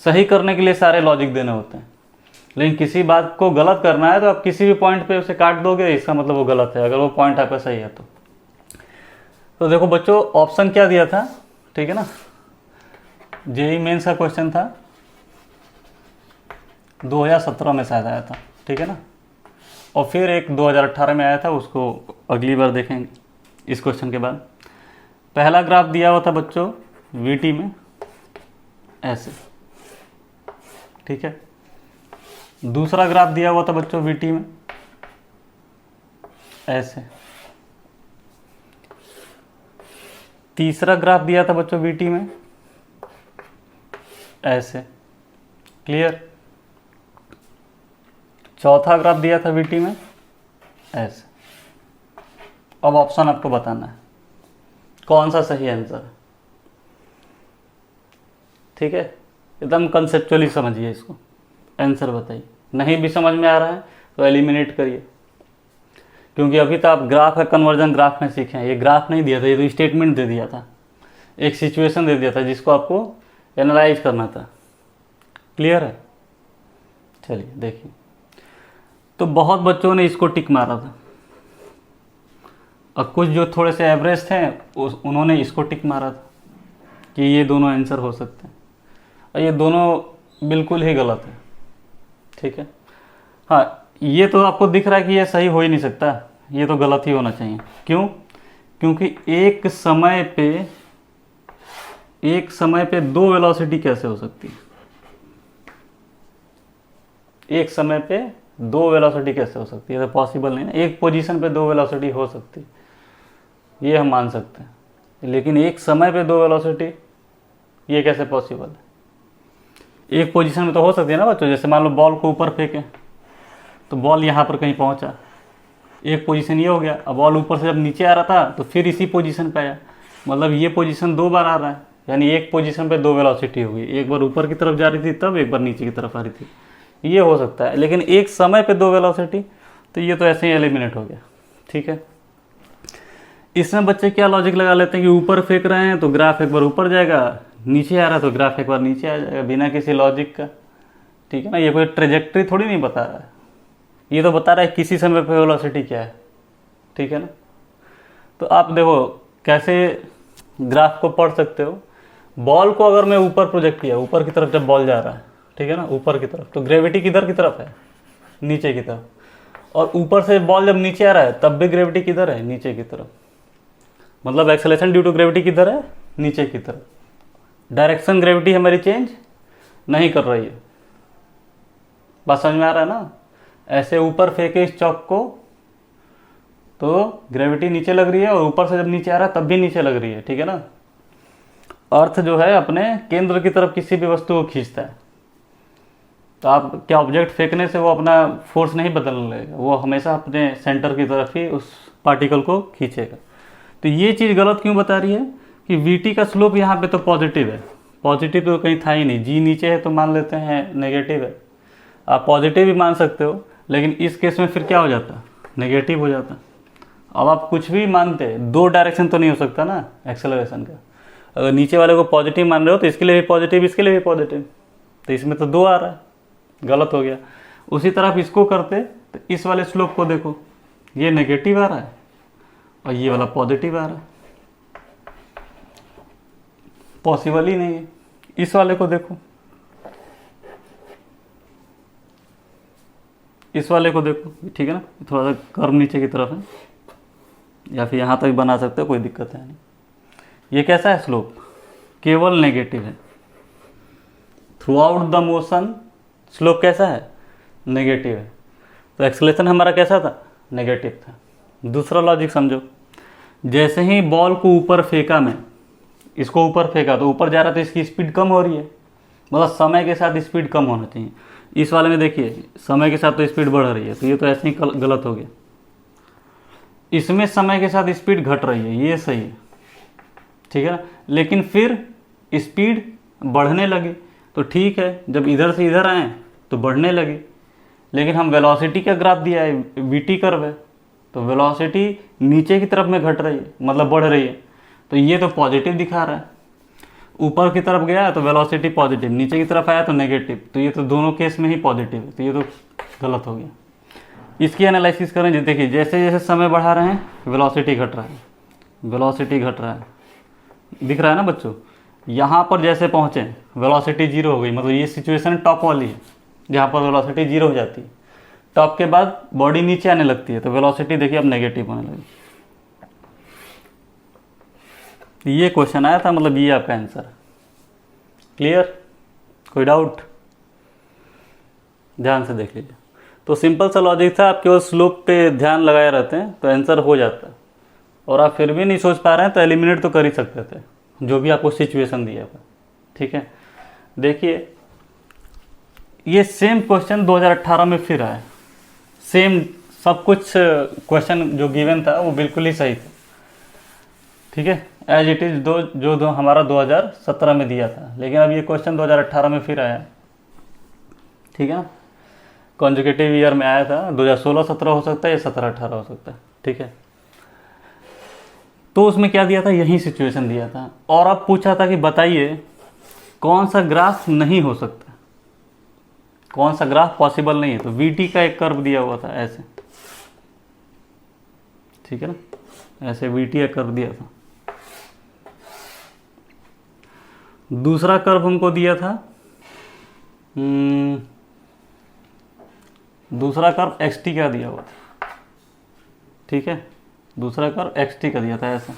सही करने के लिए सारे लॉजिक देने होते हैं, लेकिन किसी बात को गलत करना है तो आप किसी भी पॉइंट पे उसे काट दोगे, इसका मतलब वो गलत है, अगर वो पॉइंट आपका सही है तो देखो बच्चों ऑप्शन क्या दिया था, ठीक है ना। जेईई मेंस का क्वेश्चन था, 2017 में शायद आया था, ठीक है ना। और फिर एक 2018 में आया था, उसको अगली बार देखेंगे इस क्वेश्चन के बाद। पहला ग्राफ दिया हुआ था बच्चों वीटी में ऐसे, ठीक है। दूसरा ग्राफ दिया हुआ था बच्चों वीटी में ऐसे। तीसरा ग्राफ दिया था बच्चों वीटी में ऐसे, क्लियर। चौथा ग्राफ दिया था वीटी में ऐसे। अब ऑप्शन आपको बताना है कौन सा सही आंसर है, ठीक है। एकदम कंसेप्चुअली समझिए इसको, आंसर बताइए। नहीं भी समझ में आ रहा है तो एलिमिनेट करिए, क्योंकि अभी तो आप ग्राफ का कन्वर्जन ग्राफ में सीखे हैं। ये ग्राफ नहीं दिया था, ये तो स्टेटमेंट दे दिया था, एक सिचुएशन दे दिया था जिसको आपको एनालाइज करना था। क्लियर है? चलिए देखिए, तो बहुत बच्चों ने इसको टिक मारा था और कुछ जो थोड़े से एवरेज थे उन्होंने इसको टिक मारा था कि ये दोनों आंसर हो सकते हैं, और ये दोनों बिल्कुल ही गलत है, ठीक है। हाँ, ये तो आपको दिख रहा है कि ये सही हो ही नहीं सकता, ये तो गलत ही होना चाहिए। क्यों? क्योंकि एक समय पे दो वेलोसिटी कैसे हो सकती है? एक समय पे दो वेलोसिटी कैसे हो सकती है? तो पॉसिबल नहीं ना। एक पोजीशन पे दो वेलोसिटी हो सकती है, ये हम मान सकते हैं, लेकिन एक समय पे दो वेलोसिटी, ये कैसे पॉसिबल है? एक पोजीशन में तो हो सकती है ना बच्चों। जैसे मान लो बॉल को ऊपर फेंके तो बॉल यहाँ पर कहीं पहुँचा, एक पोजीशन ये हो गया। अब बॉल ऊपर से जब नीचे आ रहा था तो फिर इसी पोजीशन पे आया, मतलब ये पोजीशन दो बार आ रहा है, यानी एक पोजीशन पे दो वेलोसिटी होगी। एक बार ऊपर की तरफ जा रही थी तब, एक बार नीचे की तरफ आ रही थी, ये हो सकता है। लेकिन एक समय पे दो वेलोसिटी, तो ये तो ऐसे ही एलिमिनेट हो गया, ठीक है। इसमें बच्चे क्या लॉजिक लगा लेते हैं कि ऊपर फेंक रहे हैं तो ग्राफ एक बार ऊपर जाएगा, नीचे आ रहा है तो ग्राफ एक बार नीचे आ जाएगा, बिना किसी लॉजिक का, ठीक है ना। ये कोई ट्रेजेक्ट्री थोड़ी नहीं बता रहा है, ये तो बता रहा है किसी समय पे वेलोसिटी क्या है, ठीक है ना। तो आप देखो कैसे ग्राफ को पढ़ सकते हो। बॉल को अगर मैं ऊपर प्रोजेक्ट किया, ऊपर की तरफ जब बॉल जा रहा है, ठीक है ना, ऊपर की तरफ, तो ग्रेविटी किधर की तरफ है? नीचे की तरफ। और ऊपर से बॉल जब नीचे आ रहा है तब भी ग्रेविटी किधर है? नीचे की तरफ। मतलब एक्सेलरेशन ड्यू टू ग्रेविटी किधर है? नीचे की तरफ। डायरेक्शन ग्रेविटी हमारी चेंज नहीं कर रही है। बात समझ में आ रहा है ना? ऐसे ऊपर फेंके इस चौक को तो ग्रेविटी नीचे लग रही है, और ऊपर से जब नीचे आ रहा है तब भी नीचे लग रही है, ठीक है ना। अर्थ जो है अपने केंद्र की तरफ किसी भी वस्तु को खींचता है, तो आप क्या ऑब्जेक्ट फेंकने से वो अपना फोर्स नहीं बदल लेगा, वो हमेशा अपने सेंटर की तरफ ही उस पार्टिकल को खींचेगा। तो ये चीज़ गलत क्यों बता रही है कि वीटी का स्लोप यहाँ पे तो पॉजिटिव है। पॉजिटिव तो कहीं था ही नहीं, जी नीचे है तो मान लेते हैं नेगेटिव है। आप पॉजिटिव भी मान सकते हो, लेकिन इस केस में फिर क्या हो जाता? नेगेटिव हो जाता। अब आप कुछ भी मानते, दो डायरेक्शन तो नहीं हो सकता ना एक्सेलरेशन का। अगर नीचे वाले को पॉजिटिव मान रहे हो तो इसके लिए भी पॉजिटिव, इसके लिए भी पॉजिटिव, तो इसमें तो दो आ रहा है, गलत हो गया। उसी तरह आप इसको करते तो इस वाले स्लोप को देखो, ये नेगेटिव आ रहा है और ये वाला पॉजिटिव आ रहा है, पॉसिबल ही नहीं है। इस वाले को देखो, इस वाले को देखो, ठीक है ना, थोड़ा सा कर्व नीचे की तरफ है, या फिर यहाँ तक बना सकते हो, कोई दिक्कत है नहीं। ये कैसा है स्लोप? केवल नेगेटिव है। Through out the motion slope कैसा है? नेगेटिव है। तो एक्सेलरेशन हमारा कैसा था? नेगेटिव था। दूसरा लॉजिक समझो, जैसे ही बॉल को ऊपर फेंका, मैं इसको ऊपर फेंका तो ऊपर जा रहा तो इसकी स्पीड कम हो रही है, मतलब समय के साथ स्पीड कम होना चाहिए। इस वाले में देखिए समय के साथ तो स्पीड बढ़ रही है, तो ये तो ऐसे ही गलत हो गया। इसमें समय के साथ स्पीड घट रही है, ये सही है, ठीक है ना। लेकिन फिर स्पीड बढ़ने लगी तो ठीक है, जब इधर से इधर आए तो बढ़ने लगी। लेकिन हम वेलोसिटी का ग्राफ दिया है, वीटी कर्व है, तो वेलोसिटी नीचे की तरफ में घट रही है, मतलब बढ़ रही है, तो ये तो पॉजिटिव दिखा रहा है। ऊपर की तरफ गया तो वेलोसिटी पॉजिटिव, नीचे की तरफ आया तो नेगेटिव, तो ये तो दोनों केस में ही पॉजिटिव है, तो ये तो गलत हो गया। इसकी एनालिसिस करें, देखिए जैसे जैसे समय बढ़ा रहे हैं वेलोसिटी घट रहा है, वेलोसिटी घट रहा है, दिख रहा है ना बच्चों। यहाँ पर जैसे पहुँचे वेलोसिटी जीरो हो गई, मतलब ये सिचुएशन टॉप वाली है जहाँ पर वेलोसिटी जीरो हो जाती है। टॉप के बाद बॉडी नीचे आने लगती है तो वेलोसिटी देखिए अब नेगेटिव होने लगी। ये क्वेश्चन आया था, मतलब ये आपका आंसर। क्लियर? कोई डाउट? ध्यान से देख लीजिए। तो सिंपल सा लॉजिक था, आप केवल स्लोप पे ध्यान लगाए रहते हैं तो आंसर हो जाता है, और आप फिर भी नहीं सोच पा रहे हैं तो एलिमिनेट तो कर ही सकते थे जो भी आपको सिचुएशन दिया था। ठीक है, देखिए ये सेम क्वेश्चन 2018 में फिर आया, सेम सब कुछ क्वेश्चन जो गिवन था वो बिल्कुल ही सही था। ठीक है, एज इट इज़ जो हमारा 2017 में दिया था, लेकिन अब ये क्वेश्चन 2018 में फिर आया। ठीक है ना, कॉन्जुगेटिव ईयर में आया था, 2016-17 हो सकता है या 17-18 हो सकता है। ठीक है, तो उसमें क्या दिया था, यही सिचुएशन दिया था, और अब पूछा था कि बताइए कौन सा ग्राफ नहीं हो सकता, कौन सा ग्राफ पॉसिबल नहीं है। तो वीटी का एक कर्व दिया हुआ था ऐसे, ठीक है ना, ऐसे वीटी का कर्व दिया था। दूसरा कर्व हमको दिया था, दूसरा कर्व एक्सटी का दिया हुआ था। ठीक है, दूसरा कर्व एक्सटी का दिया था ऐसा।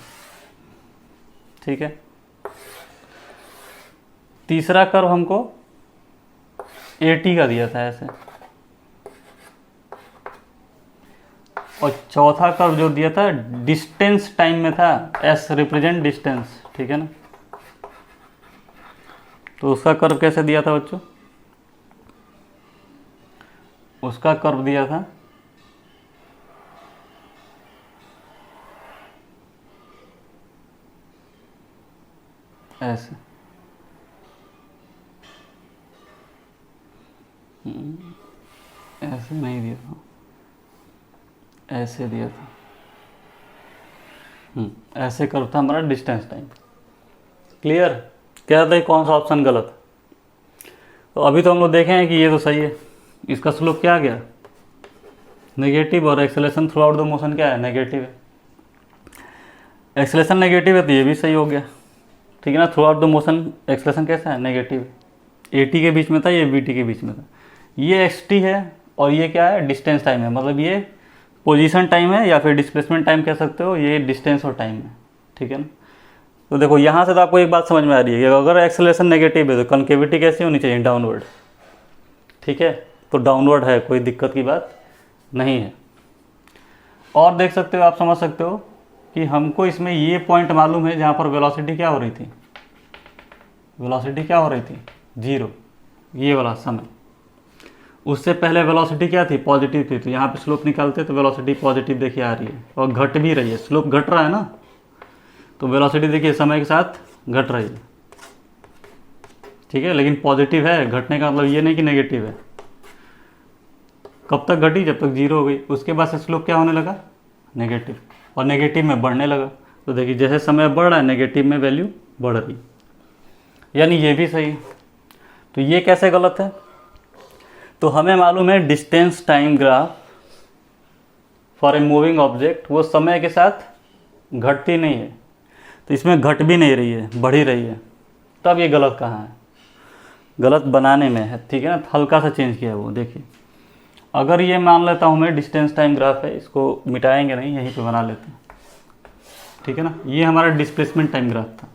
ठीक है, तीसरा कर्व हमको एटी का दिया था ऐसे, और चौथा कर्व जो दिया था डिस्टेंस टाइम में था, एस रिप्रेजेंट डिस्टेंस। ठीक है ना, तो उसका कर्व कैसे दिया था बच्चों, उसका कर्व दिया था ऐसे, ऐसे नहीं दिया था, ऐसे दिया था। ऐसे कर्व था हमारा डिस्टेंस टाइम। क्लियर? क्या था, कौन सा ऑप्शन गलत? तो अभी तो हम लोग देखे हैं कि ये तो सही है, इसका स्लोप क्या आ गया, नेगेटिव, और acceleration through out the motion क्या है, नेगेटिव है। एक्सेलरेशन नेगेटिव है तो ये भी सही हो गया। ठीक है ना, through out the motion acceleration कैसा है, नेगेटिव। एटी के बीच में था, ये वीटी के बीच में था। ये एक्सटी है और ये क्या है, डिस्टेंस टाइम है, मतलब ये पोजीशन टाइम है या फिर डिस्प्लेसमेंट टाइम कह सकते हो, ये डिस्टेंस और टाइम है। ठीक है ना, तो देखो यहाँ से तो आपको एक बात समझ में आ रही है कि अगर एक्सेलरेशन नेगेटिव है तो कनकेविटी कैसी होनी चाहिए, डाउनवर्ड। ठीक है, तो डाउनवर्ड है, कोई दिक्कत की बात नहीं है। और देख सकते हो, आप समझ सकते हो कि हमको इसमें ये पॉइंट मालूम है जहाँ पर वेलोसिटी क्या हो रही थी, वेलोसिटी क्या हो रही थी, 0, ये वाला समय। उससे पहले वेलोसिटी क्या थी, पॉजिटिव थी, तो यहाँ पे स्लोप निकालते तो वेलोसिटी पॉजिटिव देखिए आ रही है और घट भी रही है, स्लोप घट रहा है ना, तो वेलोसिटी देखिए समय के साथ घट रही है। ठीक है, लेकिन पॉजिटिव है, घटने का मतलब ये नहीं कि नेगेटिव है। कब तक घटी, जब तक 0 हो गई, उसके बाद से स्लोप क्या होने लगा, नेगेटिव, और नेगेटिव में बढ़ने लगा। तो देखिए जैसे समय बढ़ रहा है नेगेटिव में वैल्यू बढ़ रही, यानी ये भी सही है। तो ये कैसे गलत है, तो हमें मालूम है distance time graph for a moving object वो समय के साथ घटती नहीं है, तो इसमें घट भी नहीं रही है, बढ़ ही रही है। तब ये गलत कहाँ है, गलत बनाने में है। ठीक है ना, हल्का सा चेंज किया है वो। देखिए अगर ये मान लेता हूँ मैं डिस्टेंस टाइम ग्राफ है, इसको मिटाएंगे नहीं, यहीं पे बना लेते हैं। ठीक है ना, ये हमारा डिस्प्लेसमेंट टाइम ग्राफ था।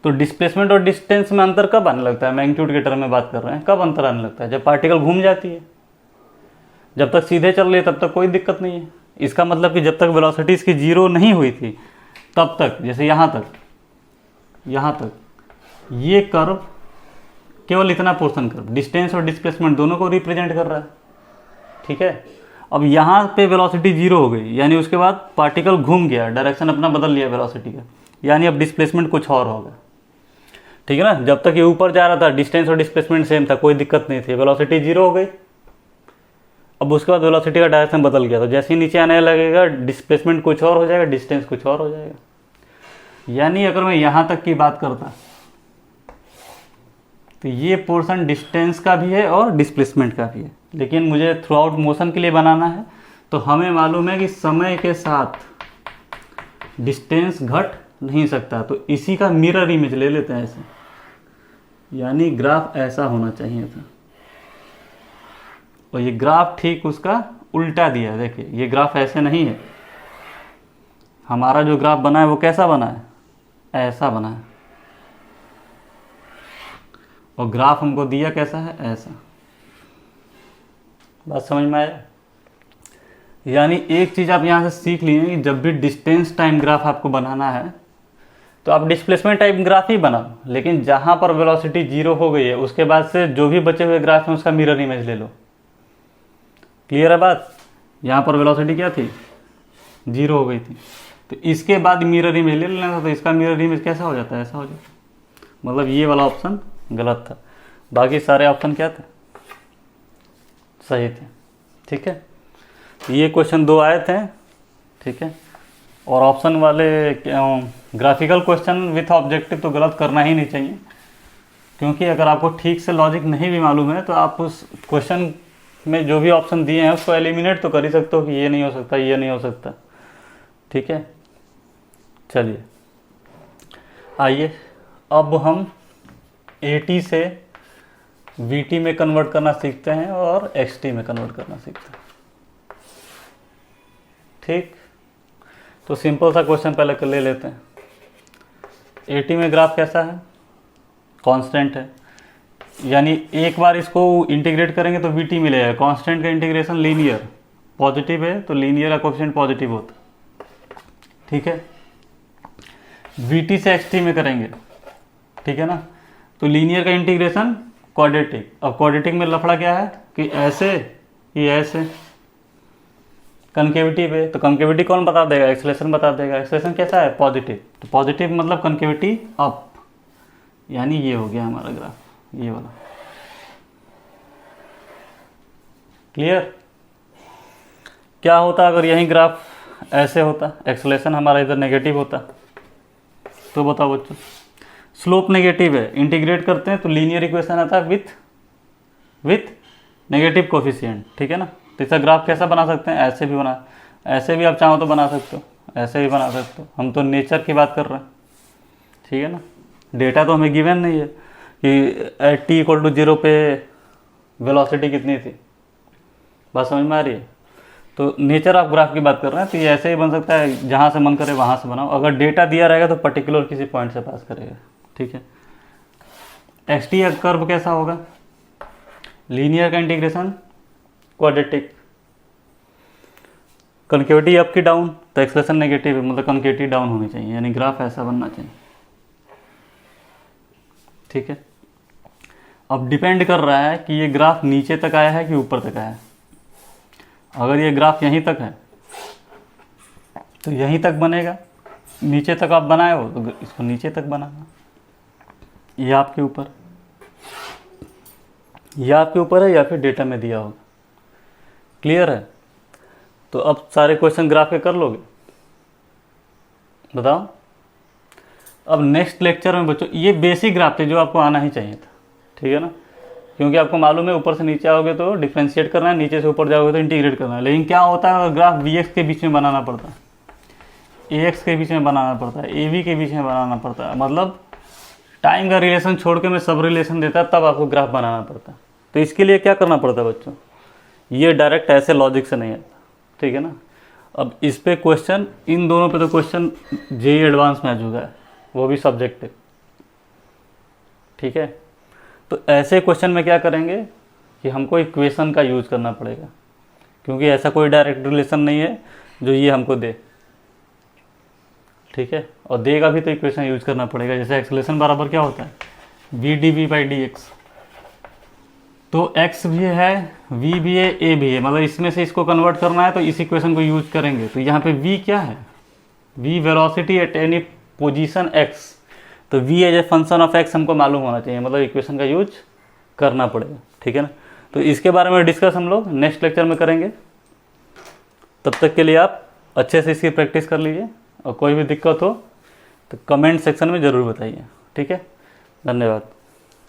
तो डिस्प्लेसमेंट और डिस्टेंस में अंतर कब आने लगता है, मैग्नीट्यूड के टर्म में बात कर रहे हैं, कब अंतर आने लगता है, जब पार्टिकल घूम जाती है। जब तक सीधे चल रही है तब तक कोई दिक्कत नहीं है। इसका मतलब कि जब तक वेलोसिटी इसकी 0 नहीं हुई थी तब तक, जैसे यहाँ तक ये कर्व केवल इतना पोर्शन कर्व डिस्टेंस और डिस्प्लेसमेंट दोनों को रिप्रेजेंट कर रहा है। ठीक है, अब यहाँ पे वेलोसिटी 0 हो गई, यानी उसके बाद पार्टिकल घूम गया, डायरेक्शन अपना बदल लिया वेलोसिटी का, यानी अब डिस्प्लेसमेंट कुछ और होगा। ठीक है ना, जब तक ये ऊपर जा रहा था डिस्टेंस और डिस्प्लेसमेंट सेम था, कोई दिक्कत नहीं थी, वेलोसिटी 0 हो गई। अब उसके बाद वेलोसिटी का डायरेक्शन बदल गया, तो जैसे ही नीचे आने लगेगा डिस्प्लेसमेंट कुछ और हो जाएगा, डिस्टेंस कुछ और हो जाएगा। यानी अगर मैं यहाँ तक की बात करता तो ये पोर्शन डिस्टेंस का भी है और डिस्प्लेसमेंट का भी है, लेकिन मुझे थ्रू आउट मोशन के लिए बनाना है, तो हमें मालूम है कि समय के साथ डिस्टेंस घट नहीं सकता, तो इसी का मिरर इमेज ले लेते हैं ऐसे, यानी ग्राफ ऐसा होना चाहिए था। और ये ग्राफ ठीक उसका उल्टा दिया है। देखिए ये ग्राफ ऐसे नहीं है, हमारा जो ग्राफ बना है वो कैसा बना है, ऐसा बना है, और ग्राफ हमको दिया कैसा है, ऐसा। बात समझ में आया? यानी एक चीज़ आप यहाँ से सीख लिए कि जब भी डिस्टेंस टाइम ग्राफ आपको बनाना है तो आप डिस्प्लेसमेंट टाइम ग्राफ ही बनाओ, लेकिन जहाँ पर वेलोसिटी 0 हो गई है उसके बाद से जो भी बचे हुए ग्राफ हैं उसका मिरर इमेज ले लो। क्लियर है बात? यहाँ पर वेलोसिटी क्या थी, 0 हो गई थी, तो इसके बाद मिरर इमेज ले लेना था, तो इसका मिरर इमेज कैसा हो जाता है, ऐसा हो जाता है। मतलब ये वाला ऑप्शन गलत था, बाकी सारे ऑप्शन क्या थे, सही थे। ठीक है, ये क्वेश्चन 2 आए थे। ठीक है, और ऑप्शन वाले ग्राफिकल क्वेश्चन विथ ऑब्जेक्टिव तो गलत करना ही नहीं चाहिए, क्योंकि अगर आपको ठीक से लॉजिक नहीं भी मालूम है तो आप उस क्वेश्चन में जो भी ऑप्शन दिए हैं उसको एलिमिनेट तो कर ही सकते हो कि ये नहीं हो सकता, ये नहीं हो सकता। ठीक है, चलिए आइए अब हम AT से VT में कन्वर्ट करना सीखते हैं और XT में कन्वर्ट करना सीखते हैं। ठीक, तो सिंपल सा क्वेश्चन पहले कर ले लेते हैं। AT में ग्राफ कैसा है, कांस्टेंट है, यानी एक बार इसको इंटीग्रेट करेंगे तो VT मिलेगा। कांस्टेंट का इंटीग्रेशन लीनियर, पॉजिटिव है तो लीनियर का कोएफिशिएंट पॉजिटिव होता है। ठीक है, VT से XT में करेंगे, ठीक है ना, तो लीनियर का इंटीग्रेशन क्वाड्रेटिक। अब क्वाड्रेटिक में लफड़ा क्या है कि ऐसे, ये ऐसे कनकेविटी पे, तो कनकेविटी कौन बता देगा, एक्सेलेरेशन बता देगा। एक्सेलेरेशन कैसा है, पॉजिटिव, तो पॉजिटिव मतलब कनकेविटी अप, यानी ये हो गया हमारा ग्राफ, ये वाला। क्लियर? क्या होता अगर यही ग्राफ ऐसे होता, एक्सेलेरेशन हमारा इधर नेगेटिव होता, तो बताओ बच्चों, स्लोप नेगेटिव है, इंटीग्रेट करते हैं तो लीनियर इक्वेशन आता है विथ नेगेटिव कोफिशिएंट। ठीक है ना, तो इसका ग्राफ कैसा बना सकते हैं, ऐसे भी बना, ऐसे भी आप चाहो तो बना सकते हो, ऐसे भी बना सकते हो। हम तो नेचर की बात कर रहे हैं, ठीक है ना, डेटा तो हमें गिवन नहीं है कि t=0 पे वेलोसिटी कितनी थी। बात समझ में आ रही है? तो नेचर ऑफ ग्राफ की बात कर रहे हैं, तो ये ऐसे ही बन सकता है, जहाँ से मन करे वहाँ से बनाओ। अगर डेटा दिया रहेगा तो पर्टिकुलर किसी पॉइंट से पास करेगा। ठीक है, XT का कर्व कैसा होगा, लीनियर का इंटीग्रेशन क्वाड्रेटिक, कनकेविटी अप की डाउन, तो एक्सप्रेशन नेगेटिव है, मतलब कनकेविटी डाउन होनी चाहिए, यानी ग्राफ ऐसा बनना चाहिए। ठीक है, अब डिपेंड कर रहा है कि ये ग्राफ नीचे तक आया है कि ऊपर तक आया है। अगर ये ग्राफ यहीं तक है तो यहीं तक बनेगा, नीचे तक आप बनाए हो तो इसको नीचे तक बनाना। ये आपके ऊपर, ये आपके ऊपर है या फिर डेटा में दिया होगा। क्लियर है? तो अब सारे क्वेश्चन ग्राफ के कर लोगे, बताओ। अब नेक्स्ट लेक्चर में बच्चों ये बेसिक ग्राफ थे जो आपको आना ही चाहिए था, ठीक है ना, क्योंकि आपको मालूम है ऊपर से नीचे आओगे तो डिफ्रेंशिएट करना है, नीचे से ऊपर जाओगे तो इंटीग्रेट करना है। लेकिन क्या होता है, ग्राफ VX के बीच में बनाना पड़ता है, AX के बीच में बनाना पड़ता है, AV के बीच में बनाना पड़ता है, मतलब टाइम का रिलेशन छोड़ के मैं सब रिलेशन देता है, तब आपको ग्राफ बनाना पड़ता है। तो इसके लिए क्या करना पड़ता है बच्चों, ये डायरेक्ट ऐसे लॉजिक से नहीं आता, ठीक है ना। अब इस पे क्वेश्चन, इन दोनों पे तो क्वेश्चन JEE एडवांस में आ चुका है, वो भी सब्जेक्टिव, ठीक है। तो ऐसे क्वेश्चन में क्या करेंगे कि हमको इक्वेशन का यूज़ करना पड़ेगा, क्योंकि ऐसा कोई डायरेक्ट रिलेशन नहीं है जो ये हमको दे, ठीक है। और देगा भी तो इक्वेशन यूज करना पड़ेगा। जैसे एक्सेलेरेशन बराबर क्या होता है, v/dx, तो x भी है, v भी है, a भी है, मतलब इसमें से इसको कन्वर्ट करना है तो इस इक्वेशन को यूज करेंगे। तो यहाँ पे v क्या है, v velocity at any position x, तो v as a function of x हमको मालूम होना चाहिए, मतलब इक्वेशन का यूज करना पड़ेगा, ठीक है ना। तो इसके बारे में डिस्कस हम लोग नेक्स्ट लेक्चर में करेंगे। तब तक के लिए आप अच्छे से इसकी प्रैक्टिस कर लीजिए, और कोई भी दिक्कत हो तो कमेंट सेक्शन में ज़रूर बताइए, ठीक है। धन्यवाद।